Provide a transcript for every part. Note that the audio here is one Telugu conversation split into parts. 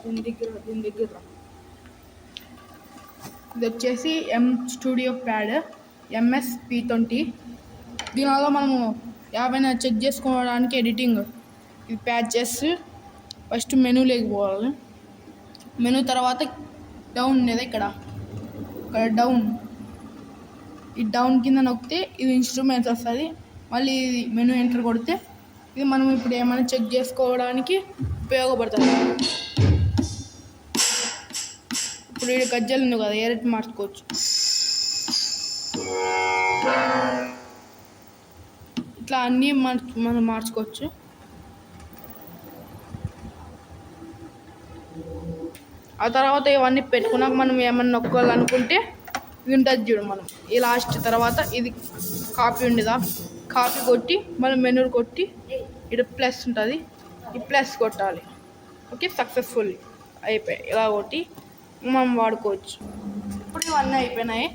దీని దగ్గర ఇది వచ్చేసి ఎం స్టూడియో ప్యాడ్ MS-P20. దీనివల్ల మనము ఏమైనా చెక్ చేసుకోవడానికి ఎడిటింగ్ ఇది ప్యాచెస్. ఫస్ట్ మెనూలోకి పోవాలి. మెనూ తర్వాత డౌన్ ఉండేది ఇక్కడ డౌన్. ఈ డౌన్ కింద నొక్కితే ఇది ఇన్స్ట్రుమెంట్స్ వస్తుంది. మళ్ళీ ఇది మెనూ ఎంటర్ కొడితే ఇది మనం ఇప్పుడు ఏమైనా చెక్ చేసుకోవడానికి ఉపయోగపడుతుంది. ఇప్పుడు ఈ గజ్జలు ఉంది కదా, ఏ రేట్ మార్చుకోవచ్చు. ఇట్లా అన్నీ మనం మార్చుకోవచ్చు. ఆ తర్వాత ఇవన్నీ పెట్టుకున్నాక మనం ఏమన్నా నొక్కాలనుకుంటే ఇది ఉంటుంది చూడు. మనం ఈ లాస్ట్ తర్వాత ఇది కాపీ ఉండేదా, కాపీ కొట్టి మనం మెనూ కొట్టి ఇక్కడ ప్లస్ ఉంటుంది, ఈ ప్లస్ కొట్టాలి. ఓకే, సక్సెస్ఫుల్ అయిపోయాయి. ఇలా కొట్టి మనం వాడుకోవచ్చు. ఇప్పుడు ఇవన్నీ అయిపోయినాయి.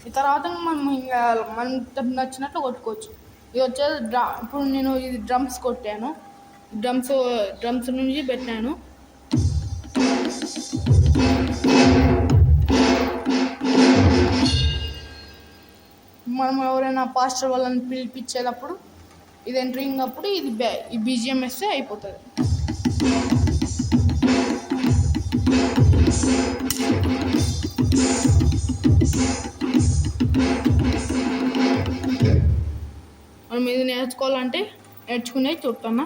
ఈ తర్వాత మనం ఇంకా మనం నచ్చినట్లు కొట్టుకోవచ్చు. ఇది వచ్చేది ఇప్పుడు నేను ఇది డ్రమ్స్ కొట్టాను, డ్రమ్స్ నుంచి పెట్టాను. మనం ఎవరైనా పాస్టర్ వాళ్ళని పిలిపించేటప్పుడు ఇది ఎంటరింగ్ అప్పుడు ఇది ఈ BGM వేస్తే అయిపోతుంది. మనం ఇది నేర్చుకోవాలంటే నేర్చుకునే చూస్తున్నా.